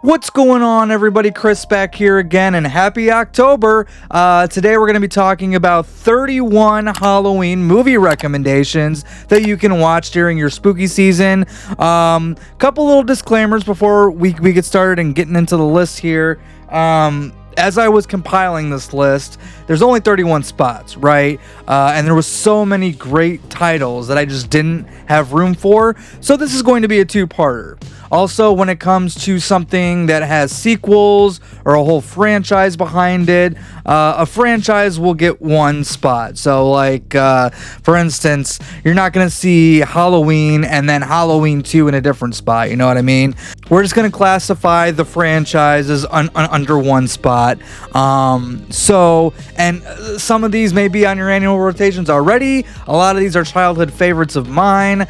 What's going on, everybody? Chris back here again, and happy October. Today we're going to be talking about 31 Halloween movie recommendations that you can watch during your spooky season. Couple little disclaimers before we get started and getting into the list here. As I was compiling this list, there's only 31 spots, right? And there was so many great titles that I just didn't have room for. So this is going to be a two-parter. Also, when it comes to something that has sequels or a whole franchise behind it, a franchise will get one spot. So, like, for instance, you're not going to see Halloween and then Halloween 2 in a different spot. You know what I mean? We're just going to classify the franchises under one spot. Some of these may be on your annual rotations already. A lot of these are childhood favorites of mine.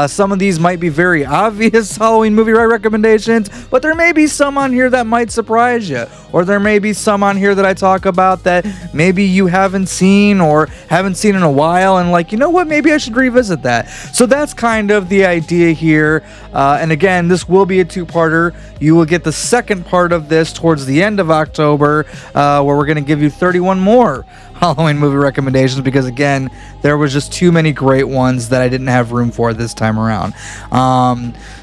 Some of these might be very obvious Halloween movie recommendations, but there may be some on here that might surprise you, or there may be some on here that I talk about that maybe you haven't seen or haven't seen in a while, and like, you know what, maybe I should revisit that. So that's kind of the idea here. And again, this will be a two-parter. You will get the second part of this towards the end of October, where we're going to give you 31 more Halloween movie recommendations, because again, there was just too many great ones that I didn't have room for this time around.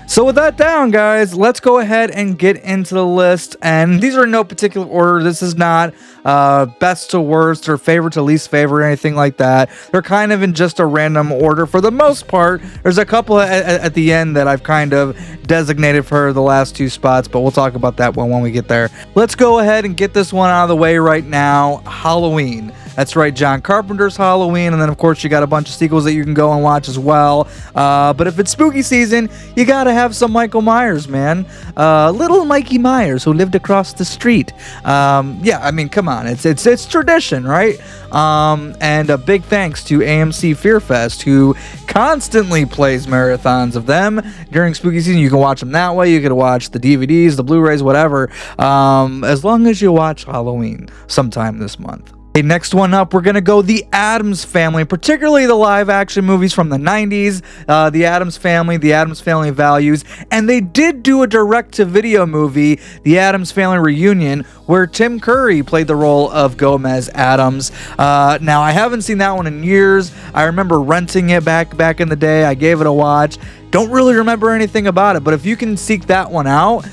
So with that down, guys, let's go ahead and get into the list. And these are in no particular order. This is not best to worst or favorite to least favorite or anything like that. They're kind of in just a random order for the most part. There's a couple at the end that I've kind of designated for the last two spots, but we'll talk about that when we get there. Let's go ahead and get this one out of the way right now. Halloween. That's right, John Carpenter's Halloween, and then of course you got a bunch of sequels that you can go and watch as well. But if it's spooky season, you gotta have some Michael Myers, man. Little Mikey Myers, who lived across the street. Yeah, I mean, come on, it's tradition, right? And a big thanks to AMC Fear Fest, who constantly plays marathons of them during spooky season. You can watch them that way. You can watch the DVDs, the Blu-rays, whatever, as long as you watch Halloween sometime this month. Okay, next one up, we're going to go the Addams Family, particularly the live-action movies from the 90s, the Addams Family Values, and they did do a direct-to-video movie, the Addams Family Reunion, where Tim Curry played the role of Gomez Addams. Now, I haven't seen that one in years. I remember renting it back in the day. I gave it a watch. Don't really remember anything about it, but if you can seek that one out,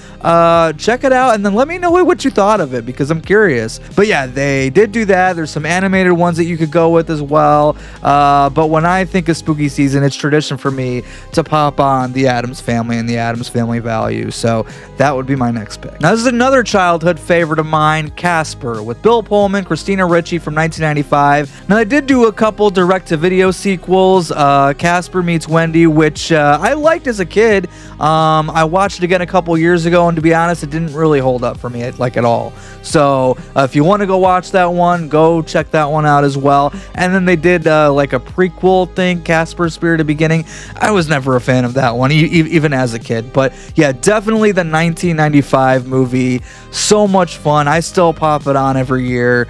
check it out and then let me know what you thought of it, because I'm curious. But yeah, they did do that. There's some animated ones that you could go with as well. But when I think of spooky season, it's tradition for me to pop on the Addams Family and the Addams Family Values. So that would be my next pick. Now, this is another childhood favorite of mine, Casper, with Bill Pullman, Christina Ricci from 1995. Now, they did do a couple direct-to-video sequels, Casper Meets Wendy, which I liked as a kid. I watched it again a couple years ago, and to be honest, it didn't really hold up for me like at all. So if you want to go watch that one, go check that one out as well. And then they did like a prequel thing, Casper Spirited Beginning. I was never a fan of that one, even as a kid. But yeah, definitely the 1995 movie. So much fun. I still pop it on every year.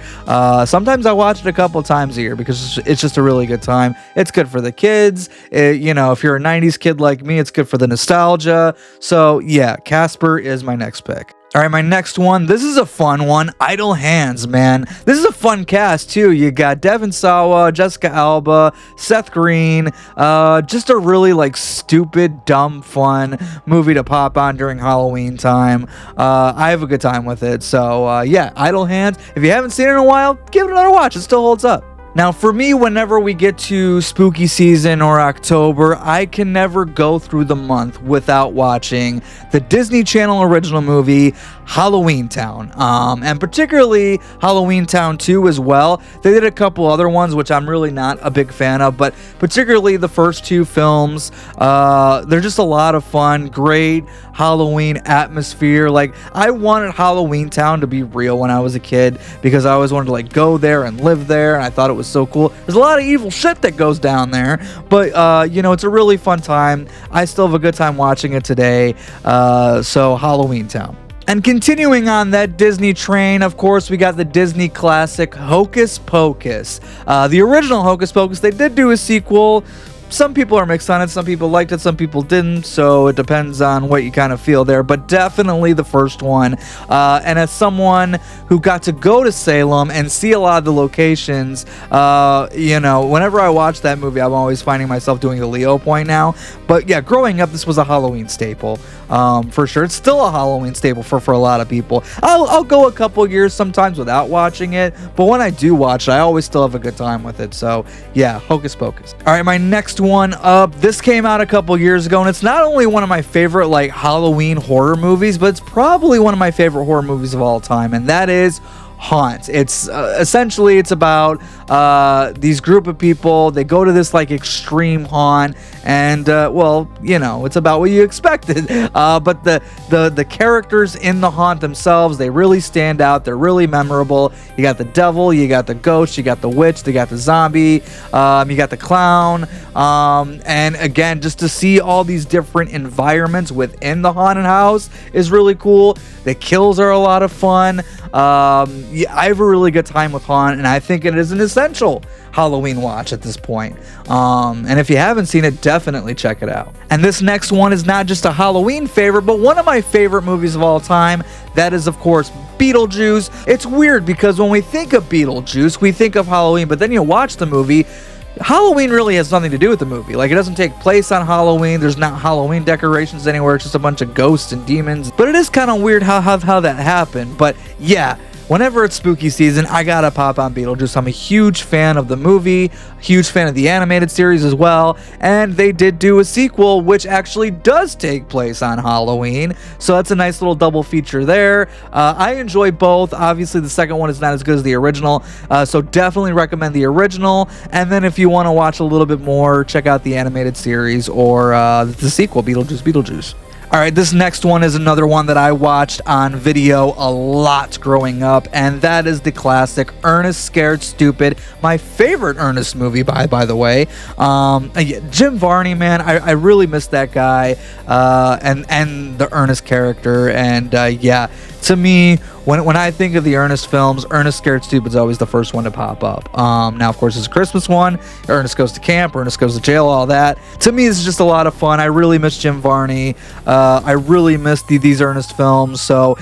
Sometimes I watch it a couple times a year because it's just a really good time. It's good for the kids. You know, if you're a 90s kid like me, it's good for the nostalgia. So yeah, Casper is my next pick. All right, my next one. This is a fun one. Idle Hands, man. This is a fun cast, too. You got Devon Sawa, Jessica Alba, Seth Green. Just a really, like, stupid, dumb, fun movie to pop on during Halloween time. I have a good time with it. So, yeah, Idle Hands. If you haven't seen it in a while, give it another watch. It still holds up. Now, for me, whenever we get to spooky season or October, I can never go through the month without watching the Disney Channel original movie, Halloween Town, and particularly Halloween Town 2 as well. They did a couple other ones, which I'm really not a big fan of, but particularly the first two films, they're just a lot of fun, great Halloween atmosphere. Like, I wanted Halloween Town to be real when I was a kid, because I always wanted to, like, go there and live there, and I thought it was so cool. There's a lot of evil shit that goes down there, but you know, it's a really fun time. I still have a good time watching it today. So Halloween Town. And continuing on that Disney train, of course, we got the Disney classic Hocus Pocus. The original Hocus Pocus, they did do a sequel. some people are mixed on it. Some people liked it, some people didn't. So it depends on what you kind of feel there. But definitely the first one. And as someone who got to go to Salem and see a lot of the locations, whenever I watch that movie, I'm always finding myself doing the Leo point now. But yeah, growing up, this was a Halloween staple, for sure. It's still a Halloween staple for a lot of people. I'll go a couple years sometimes without watching it, but when I do watch it, I always still have a good time with it. So yeah, Hocus Pocus. All right, my next one up. This came out a couple years ago, and it's not only one of my favorite like Halloween horror movies, but it's probably one of my favorite horror movies of all time, and that is Haunt. It's essentially it's about these group of people. They go to this like extreme haunt, and it's about what you expected. But the characters in the haunt themselves, they really stand out. They're really memorable. You got the devil, you got the ghost, you got the witch, you got the zombie, you got the clown, and again, just to see all these different environments within the haunted house is really cool. The kills are a lot of fun. I have a really good time with Haunt, and I think it is an essential Halloween watch at this point. And if you haven't seen it, definitely check it out. And this next one is not just a Halloween favorite, but one of my favorite movies of all time. That is, of course, Beetlejuice. It's weird because when we think of Beetlejuice, we think of Halloween, but then you watch the movie, Halloween really has nothing to do with the movie. Like, it doesn't take place on Halloween. There's not Halloween decorations anywhere. It's just a bunch of ghosts and demons. But it is kind of weird how that happened. But yeah, whenever it's spooky season, I gotta pop on Beetlejuice. I'm a huge fan of the movie, huge fan of the animated series as well, and they did do a sequel which actually does take place on Halloween, so that's a nice little double feature there. I enjoy both. Obviously, the second one is not as good as the original, so definitely recommend the original, and then if you want to watch a little bit more, check out the animated series or the sequel, Beetlejuice. All right, this next one is another one that I watched on video a lot growing up, and that is the classic Ernest Scared Stupid, my favorite Ernest movie, by the way. Jim Varney, man, I really miss that guy, and the Ernest character, and to me, when I think of the Ernest films, Ernest Scared Stupid is always the first one to pop up. Now, of course, it's a Christmas one. Ernest Goes to Camp, Ernest Goes to Jail, all that. To me, it's just a lot of fun. I really miss Jim Varney. I really miss these Ernest films. So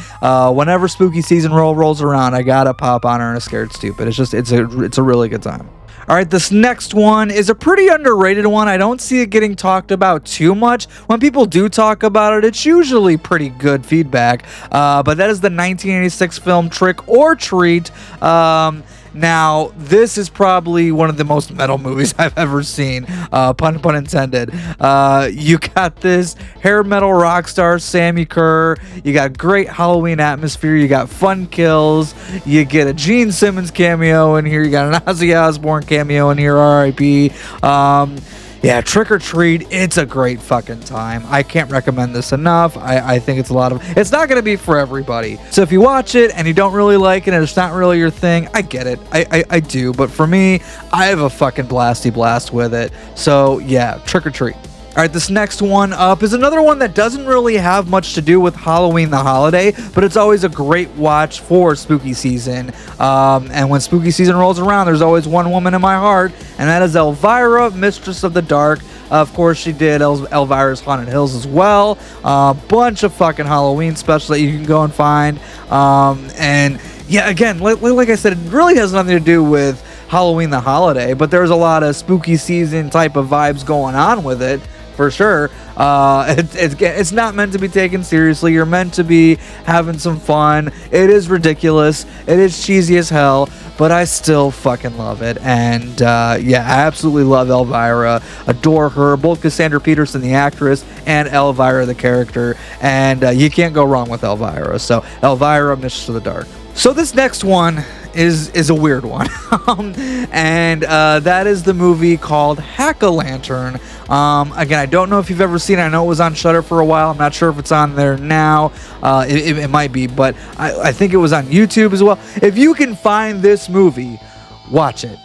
whenever spooky season rolls around, I gotta pop on Ernest Scared Stupid. It's a really good time. All right, this next one is a pretty underrated one. I don't see it getting talked about too much. When people do talk about it, it's usually pretty good feedback. But that is the 1986 film Trick or Treat. Now, this is probably one of the most metal movies I've ever seen, pun intended. You got this hair metal rock star, Sammy Kerr. You got great Halloween atmosphere. You got fun kills. You get a Gene Simmons cameo in here. You got an Ozzy Osbourne cameo in here, R.I.P. Yeah, Trick or Treat, it's a great fucking time. I can't recommend this enough. I think it's it's not going to be for everybody. So if you watch it and you don't really like it and it's not really your thing, I get it. I do. But for me, I have a fucking blasty blast with it. So yeah, Trick or Treat. All right, this next one up is another one that doesn't really have much to do with Halloween the holiday, but it's always a great watch for spooky season. And when spooky season rolls around, there's always one woman in my heart, and that is Elvira, Mistress of the Dark. Of course, she did Elvira's Haunted Hills as well. A bunch of fucking Halloween specials that you can go and find. And yeah, again, like I said, it really has nothing to do with Halloween the holiday, but there's a lot of spooky season type of vibes going on with it. For sure. It's not meant to be taken seriously. You're meant to be having some fun. It is ridiculous. It is cheesy as hell, but I still fucking love it. And I absolutely love Elvira. Adore her. Both Cassandra Peterson, the actress, and Elvira, the character. And you can't go wrong with Elvira. So Elvira, Mistress of the Dark. So this next one is a weird one. And that is the movie called Hack-A-Lantern. Again, I don't know if you've ever seen it. I know it was on Shudder for a while. I'm not sure if it's on there now. It might be, but I think it was on YouTube as well. If you can find this movie, watch it.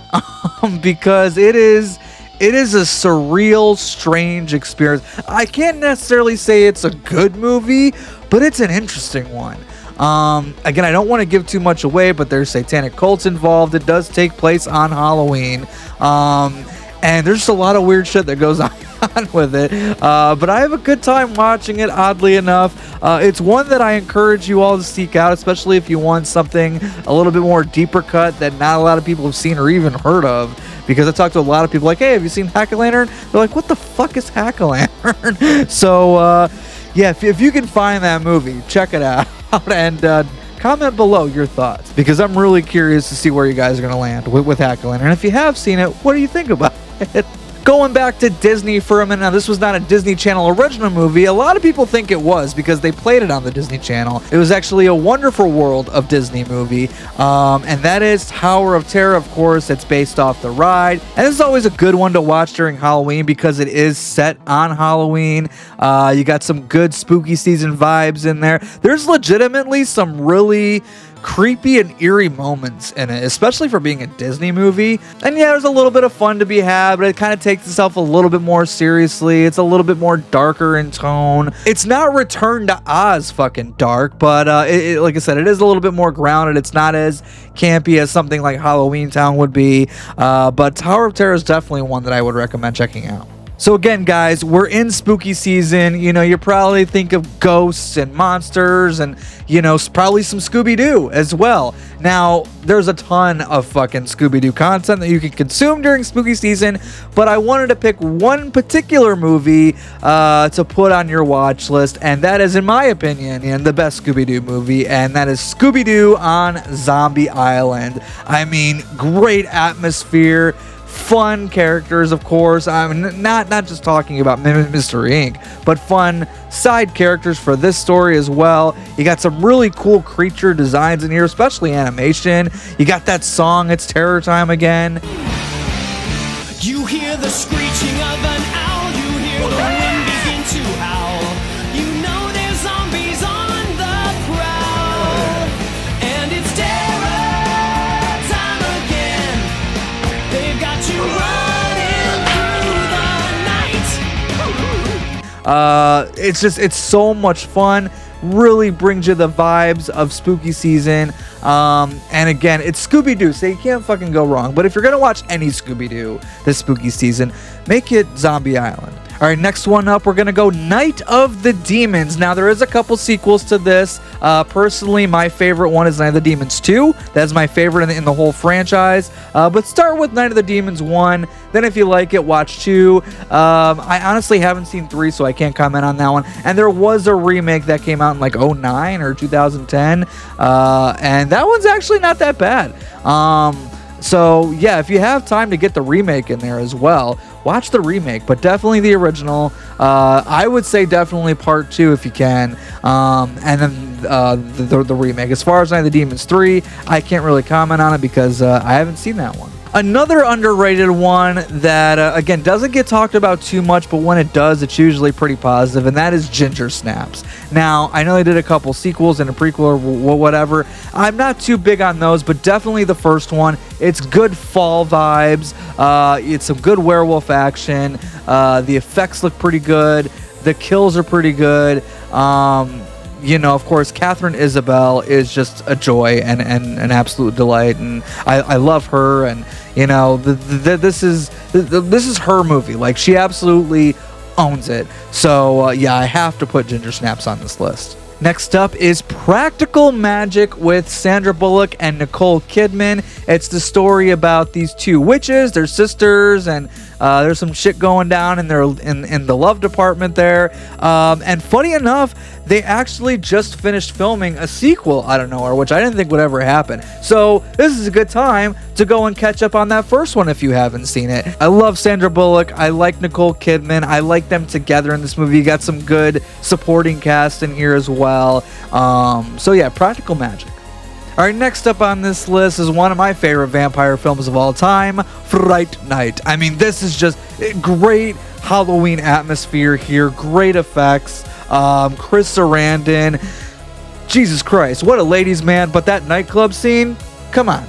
Because it is a surreal, strange experience. I can't necessarily say it's a good movie, but it's an interesting one. Again, I don't want to give too much away, but there's satanic cults involved. It does take place on Halloween. and there's just a lot of weird shit that goes on with it. But I have a good time watching it, oddly enough. It's one that I encourage you all to seek out, especially if you want something a little bit more deeper cut that not a lot of people have seen or even heard of. Because I talked to a lot of people like, hey, have you seen Hack-A-Lantern? They're like, what the fuck is Hack-A-Lantern? So, yeah, if you can find that movie, check it out. And comment below your thoughts, because I'm really curious to see where you guys are going to land with Hack-A-Lantern. And if you have seen it, what do you think about it? Going back to Disney for a minute. Now, this was not a Disney Channel original movie. A lot of people think it was because they played it on the Disney Channel. It was actually a Wonderful World of Disney movie, and that is Tower of Terror, of course. It's based off the ride, and this is always a good one to watch during Halloween because it is set on Halloween. You got some good spooky season vibes in there. There's legitimately some really creepy and eerie moments in it, especially for being a Disney movie. And yeah, there's a little bit of fun to be had, but it kind of takes itself a little bit more seriously. It's a little bit more darker in tone. It's not Return to Oz fucking dark, but like I said, it is a little bit more grounded. It's not as campy as something like Halloween Town would be, but Tower of Terror is definitely one that I would recommend checking out. So again, guys, we're in spooky season. You know, you probably think of ghosts and monsters and, you know, probably some Scooby-Doo as well. Now, there's a ton of fucking Scooby-Doo content that you can consume during spooky season, but I wanted to pick one particular movie to put on your watch list, and that is, in my opinion, the best Scooby-Doo movie, and that is Scooby-Doo on Zombie Island. I mean, great atmosphere, fun characters, of course. I'm not just talking about Mystery Inc., but fun side characters for this story as well. You got some really cool creature designs in here, especially animation. You got that song, It's Terror Time Again. You hear the screeching of an owl, you hear the wind begin to howl. You know there's zombies on the prowl, and it's terror time again. They've got you running through the night. It's so much fun. Really brings you the vibes of spooky season. And again, it's Scooby-Doo, so you can't fucking go wrong. But if you're gonna watch any Scooby-Doo this spooky season, make it Zombie Island. All right, next one up, we're going to go Night of the Demons. Now, there is a couple sequels to this. Personally, my favorite one is Night of the Demons 2. That's my favorite in the whole franchise. But start with Night of the Demons 1. Then if you like it, watch 2. I honestly haven't seen 3, so I can't comment on that one. And there was a remake that came out in like 2009 or 2010. And that one's actually not that bad. So, yeah, if you have time to get the remake in there as well, watch the remake, but definitely the original. I would say definitely part 2 if you can, and then the remake. As far as Night of the Demons 3, I can't really comment on it because I haven't seen that one. Another underrated one that, again, doesn't get talked about too much, but when it does, it's usually pretty positive, and that is Ginger Snaps. Now, I know they did a couple sequels and a prequel or whatever. I'm not too big on those, but definitely the first one. It's good fall vibes. It's some good werewolf action. The effects look pretty good. The kills are pretty good. You know, of course, Catherine Isabel is just a joy and an absolute delight, and I love her. And you know, this is her movie. Like, she absolutely owns it. So yeah, I have to put Ginger Snaps on this list. Next up is Practical Magic with Sandra Bullock and Nicole Kidman. It's the story about these two witches. They're sisters, and there's some shit going down in the love department there. And funny enough, they actually just finished filming a sequel out of nowhere, which I didn't think would ever happen. So this is a good time to go and catch up on that first one if you haven't seen it. I love Sandra Bullock. I like Nicole Kidman. I like them together in this movie. You got some good supporting cast in here as well. So yeah, Practical Magic. All right, next up on this list is one of my favorite vampire films of all time, Fright Night. I mean, this is just great Halloween atmosphere here, great effects. Chris Sarandon, Jesus Christ, what a ladies' man, but that nightclub scene, come on.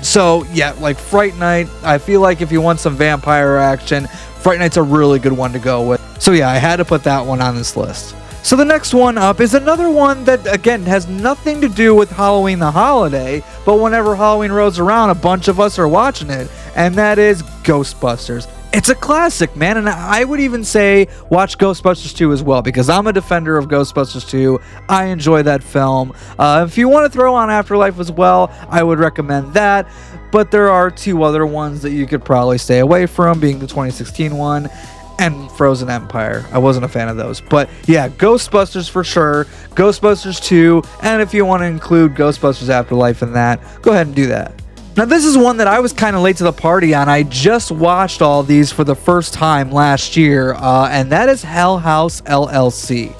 So yeah, like Fright Night, I feel like if you want some vampire action, Fright Night's a really good one to go with. So yeah, I had to put that one on this list. So the next one up is another one that, again, has nothing to do with Halloween the holiday, but whenever Halloween rolls around, a bunch of us are watching it, and that is Ghostbusters. It's a classic, man, and I would even say watch Ghostbusters 2 as well, because I'm a defender of Ghostbusters 2. I enjoy that film. If you want to throw on Afterlife as well, I would recommend that, but there are two other ones that you could probably stay away from, being the 2016 one and Frozen Empire. I wasn't a fan of those. But yeah, Ghostbusters for sure, Ghostbusters 2, and if you want to include Ghostbusters Afterlife in that, go ahead and do that. Now this is one that I was kind of late to the party on. I just watched all these for the first time last year, and that is Hell House LLC.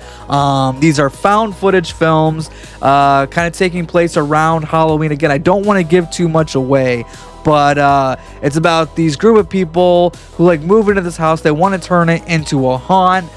These are found footage films, kind of taking place around Halloween. Again, I don't want to give too much away, but it's about these group of people who like move into this house. They want to turn it into a haunt.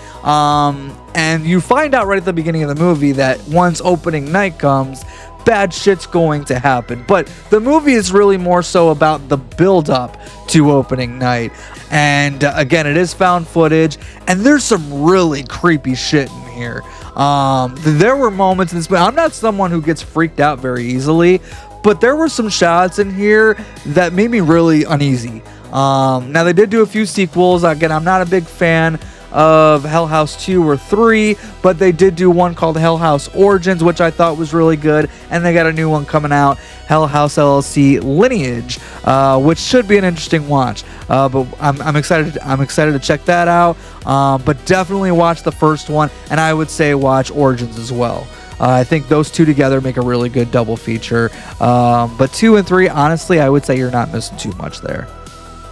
And you find out right at the beginning of the movie that once opening night comes, bad shit's going to happen. But the movie is really more so about the build up to opening night. And again, it is found footage, and there's some really creepy shit in here. There were moments in this movie. I'm not someone who gets freaked out very easily, but there were some shots in here that made me really uneasy. Now, they did do a few sequels. Again, I'm not a big fan of Hell House 2 or 3, but they did do one called Hell House Origins, which I thought was really good, and they got a new one coming out, Hell House LLC Lineage, which should be an interesting watch. But I'm excited to check that out. But definitely watch the first one, and I would say watch Origins as well. I think those two together make a really good double feature. But 2 and 3, honestly, I would say you're not missing too much there.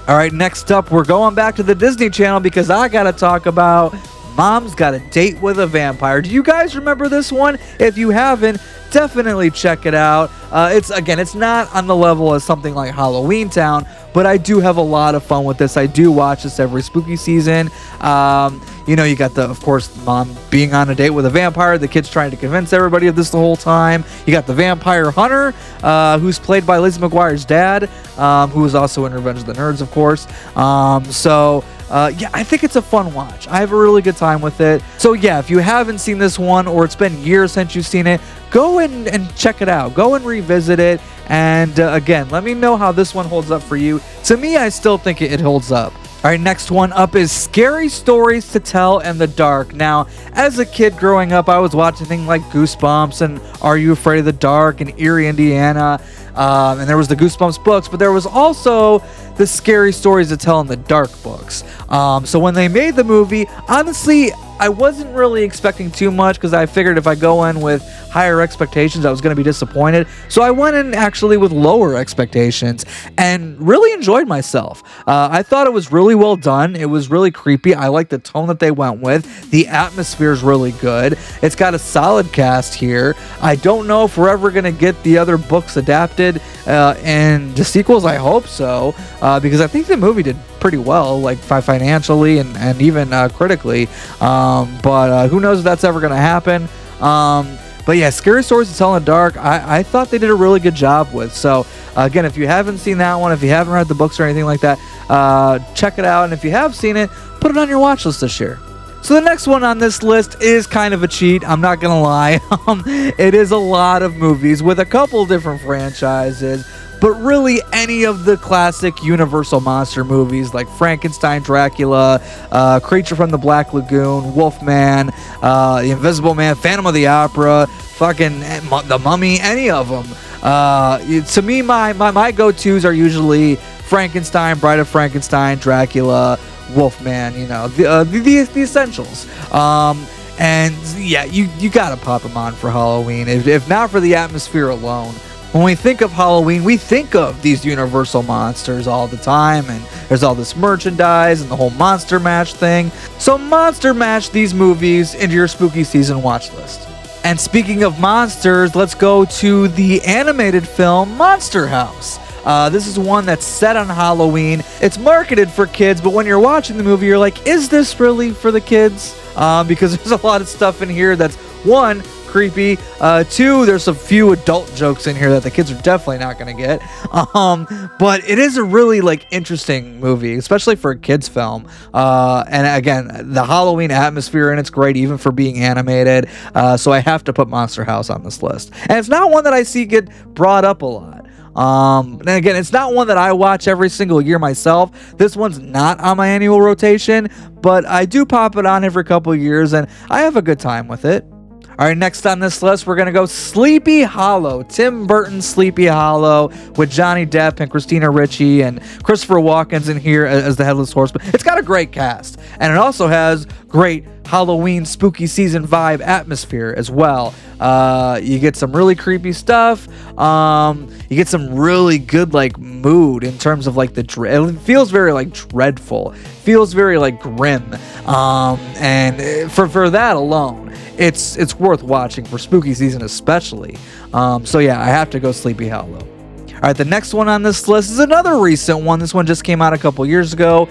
All right, next up, we're going back to the Disney Channel because I got to talk about Mom's Got a Date with a Vampire. Do you guys remember this one? If you haven't, definitely check it out. It's not on the level of something like Halloween Town, but I do have a lot of fun with this. I do watch this every spooky season. You got of course, mom being on a date with a vampire. The kid's trying to convince everybody of this the whole time. You got the vampire hunter, who's played by Lizzie McGuire's dad, who was also in Revenge of the Nerds, of course. I think it's a fun watch. I have a really good time with it. So yeah, if you haven't seen this one, or it's been years since you've seen it, go and check it out. Go and revisit it. And again, let me know how this one holds up for you. To me, I still think it holds up. All right, next one up is Scary Stories to Tell in the Dark. Now, as a kid growing up, I was watching things like Goosebumps and Are You Afraid of the Dark and Erie, Indiana. And there was the Goosebumps books, but there was also the Scary Stories to Tell in the Dark books. So when they made the movie, honestly, I wasn't really expecting too much because I figured if I go in with higher expectations, I was going to be disappointed. So I went in actually with lower expectations and really enjoyed myself. I thought it was really well done. It was really creepy. I like the tone that they went with. The atmosphere is really good. It's got a solid cast here. I don't know if we're ever going to get the other books adapted and the sequels. I hope so, because I think the movie did pretty well, like financially and even critically. But who knows if that's ever going to happen. But yeah, Scary Stories to Tell in the Dark, I thought they did a really good job with. So again, if you haven't seen that one, if you haven't read the books or anything like that, check it out. And if you have seen it, put it on your watch list this year. So the next one on this list is kind of a cheat. I'm not going to lie. It is a lot of movies with a couple different franchises, but really any of the classic Universal monster movies like Frankenstein, Dracula, Creature from the Black Lagoon, Wolfman, The Invisible Man, Phantom of the Opera, fucking The Mummy, any of them. To me, my go-tos are usually Frankenstein, Bride of Frankenstein, Dracula, Wolfman, the essentials. And yeah, you gotta pop them on for Halloween, if not for the atmosphere alone. When we think of Halloween, we think of these Universal monsters all the time, and there's all this merchandise and the whole Monster Mash thing. So Monster Mash these movies into your spooky season watch list. And speaking of monsters, let's go to the animated film Monster House. This is one that's set on Halloween. It's marketed for kids, but when you're watching the movie, you're like, is this really for the kids? Because there's a lot of stuff in here that's, one, creepy. 2, there's a few adult jokes in here that the kids are definitely not going to get. But it is a really like interesting movie, especially for a kids film. And again, the Halloween atmosphere in it's great, even for being animated. So I have to put Monster House on this list. And it's not one that I see get brought up a lot. And again, it's not one that I watch every single year myself. This one's not on my annual rotation, but I do pop it on every couple of years, and I have a good time with it. All right, next on this list, we're going to go Sleepy Hollow. Tim Burton's Sleepy Hollow with Johnny Depp and Christina Ricci and Christopher Walken's in here as the Headless Horseman. It's got a great cast, and it also has great Halloween spooky season vibe atmosphere as well. You get some really creepy stuff. You get some really good like mood in terms of like it feels very like dreadful. Feels very like grim. And for that alone, it's worth watching for spooky season especially. So yeah, I have to go Sleepy Hollow. All right, the next one on this list is another recent one. This one just came out a couple years ago,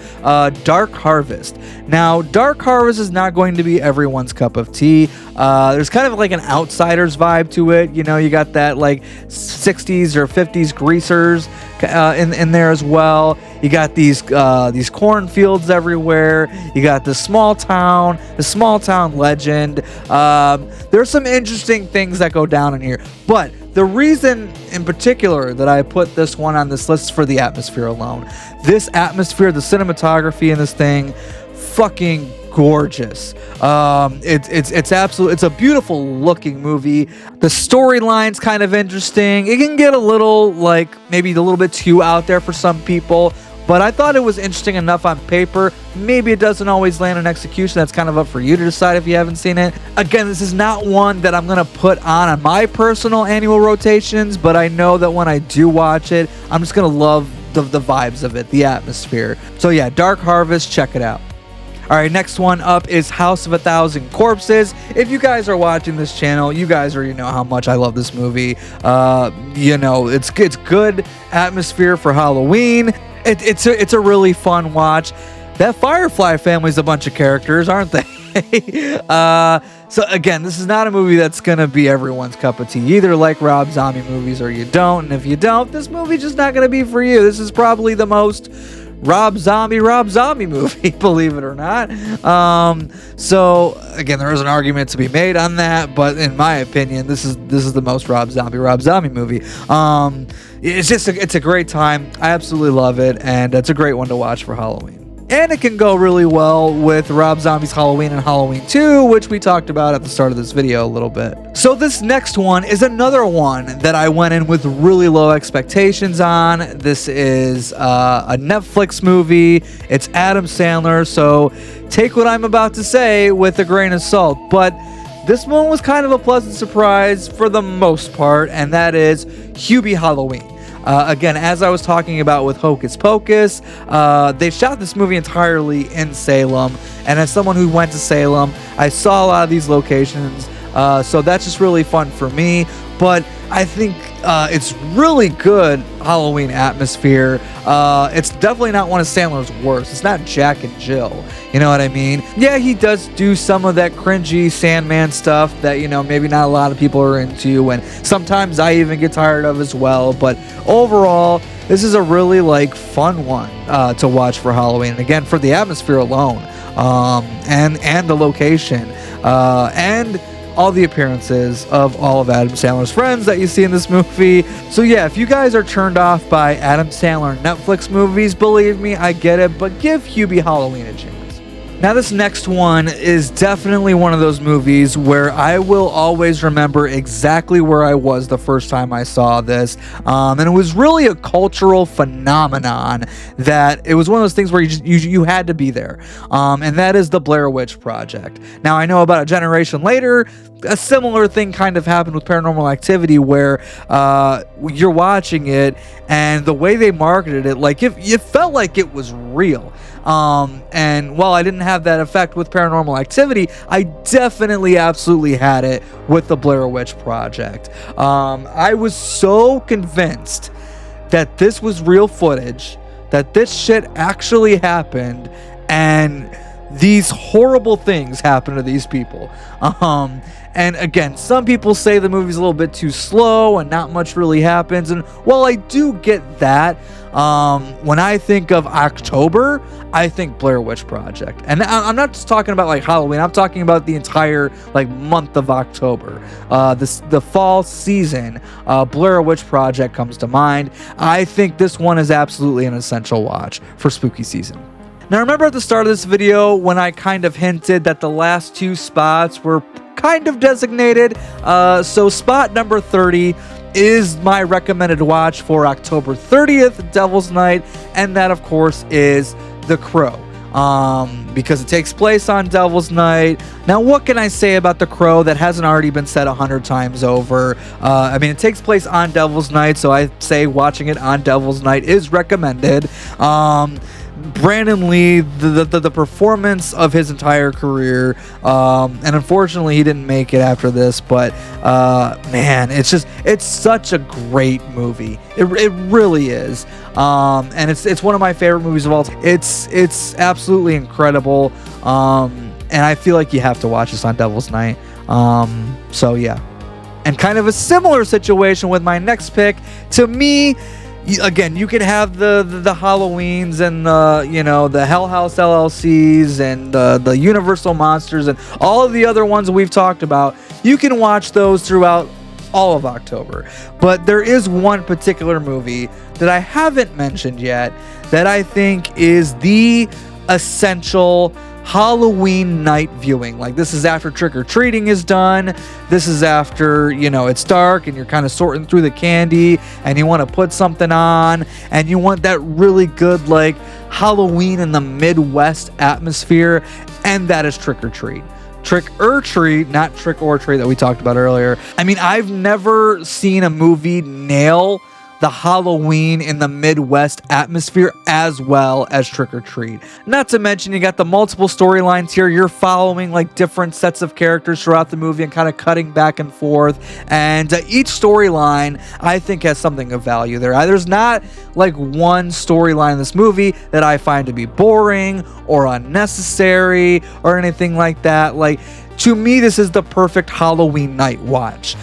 Dark Harvest. Now, Dark Harvest is not going to be everyone's cup of tea. There's kind of like an outsider's vibe to it. You know, you got that like 60s or 50s greasers in there as well. You got these cornfields everywhere. You got the small town legend. There's some interesting things that go down in here, but the reason in particular that I put this one on this list is for the atmosphere alone. This atmosphere, the cinematography in this thing, fucking gorgeous. It's absolute. It's a beautiful looking movie. The storyline's kind of interesting. It can get a little like maybe a little bit too out there for some people, but I thought it was interesting enough on paper. Maybe it doesn't always land in execution. That's kind of up for you to decide if you haven't seen it. Again, this is not one that I'm going to put on my personal annual rotations, but I know that when I do watch it, I'm just going to love the vibes of it, the atmosphere. So yeah, Dark Harvest, check it out. All right, next one up is House of a Thousand Corpses. If you guys are watching this channel, you guys already know how much I love this movie. You know, it's good atmosphere for Halloween. It's a really fun watch. That Firefly family's a bunch of characters, aren't they? So again, this is not a movie that's gonna be everyone's cup of tea. You either like Rob Zombie movies or you don't, and if you don't, this movie's just not gonna be for you. This is probably the most Rob Zombie movie, believe it or not. So again, there is an argument to be made on that, but in my opinion, this is the most Rob Zombie movie. It's a great time. I absolutely love it, and it's a great one to watch for Halloween. And it can go really well with Rob Zombie's Halloween and Halloween 2, which we talked about at the start of this video a little bit. So this next one is another one that I went in with really low expectations on. This is a Netflix movie. It's Adam Sandler, so take what I'm about to say with a grain of salt. But this one was kind of a pleasant surprise for the most part, and that is Hubie Halloween. Again, as I was talking about with Hocus Pocus, they shot this movie entirely in Salem, and as someone who went to Salem, I saw a lot of these locations, so that's just really fun for me. But I think it's really good Halloween atmosphere. It's definitely not one of Sandler's worst. It's not Jack and Jill. You know what I mean? Yeah, he does do some of that cringy Sandman stuff that, you know, maybe not a lot of people are into, and sometimes I even get tired of as well. But overall, this is a really like fun one to watch for Halloween. And again, for the atmosphere alone, and the location, and all the appearances of all of Adam Sandler's friends that you see in this movie. So yeah, if you guys are turned off by Adam Sandler Netflix movies, believe me, I get it, but give Hubie Halloween a chance. Now this next one is definitely one of those movies where I will always remember exactly where I was the first time I saw this, and it was really a cultural phenomenon that it was one of those things where you had to be there, and that is the Blair Witch Project. Now I know about a generation later, a similar thing kind of happened with Paranormal Activity, where you're watching it and the way they marketed it, like it felt like it was real. And while I didn't have that effect with Paranormal Activity, I definitely absolutely had it with the Blair Witch Project. I was so convinced that this was real footage, that this shit actually happened, and these horrible things happen to these people. And again, some people say the movie's a little bit too slow and not much really happens. And while I do get that, when I think of October, I think Blair Witch Project. And I'm not just talking about like Halloween. I'm talking about the entire like month of October. The fall season, Blair Witch Project comes to mind. I think this one is absolutely an essential watch for spooky season. Now, remember at the start of this video when I kind of hinted that the last two spots were kind of designated? So spot number 30 is my recommended watch for October 30th, Devil's Night, and that of course is The Crow. Because it takes place on Devil's Night. Now, what can I say about The Crow that hasn't already been said 100 times over? I mean, it takes place on Devil's Night, so I say watching it on Devil's Night is recommended. Brandon Lee, the performance of his entire career, and unfortunately he didn't make it after this, but man, it's such a great movie. It really is. And it's one of my favorite movies of all time. It's absolutely incredible. And I feel like you have to watch this on Devil's Night. So yeah. And kind of a similar situation with my next pick. To me, again, you could have the Halloweens and the Hell House LLCs and the Universal Monsters and all of the other ones we've talked about. You can watch those throughout all of October. But there is one particular movie that I haven't mentioned yet that I think is the essential Halloween night viewing. Like, this is after trick-or-treating is done. This is after, it's dark and you're kind of sorting through the candy and you want to put something on and you want that really good, like, Halloween in the Midwest atmosphere, and that is Trick-or-Treat. Trick-or-Treat, not Trick-or-Treat that we talked about earlier. I mean, I've never seen a movie nail the Halloween in the Midwest atmosphere as well as Trick-or-Treat. Not to mention, you got the multiple storylines here. You're following like different sets of characters throughout the movie and kind of cutting back and forth. And each storyline, I think, has something of value there. There's not like one storyline in this movie that I find to be boring or unnecessary or anything like that. Like, to me, this is the perfect Halloween night watch.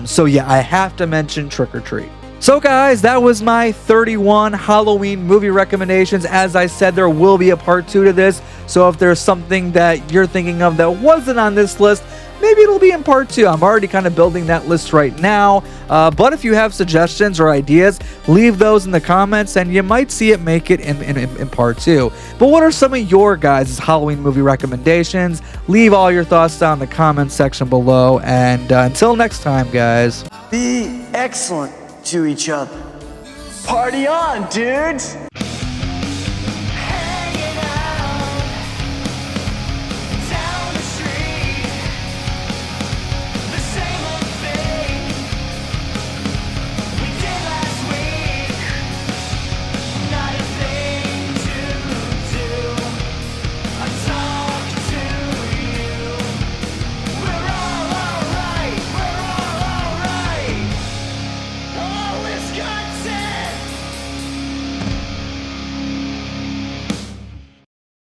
So yeah, I have to mention Trick-or-Treat. So guys, that was my 31 Halloween movie recommendations. As I said, there will be a part 2 to this. So if there's something that you're thinking of that wasn't on this list, maybe it'll be in part 2. I'm already kind of building that list right now. But if you have suggestions or ideas, leave those in the comments and you might see it make it in part 2. But what are some of your guys' Halloween movie recommendations? Leave all your thoughts down in the comments section below. And until next time, guys. Be excellent to each other. Party on, dudes!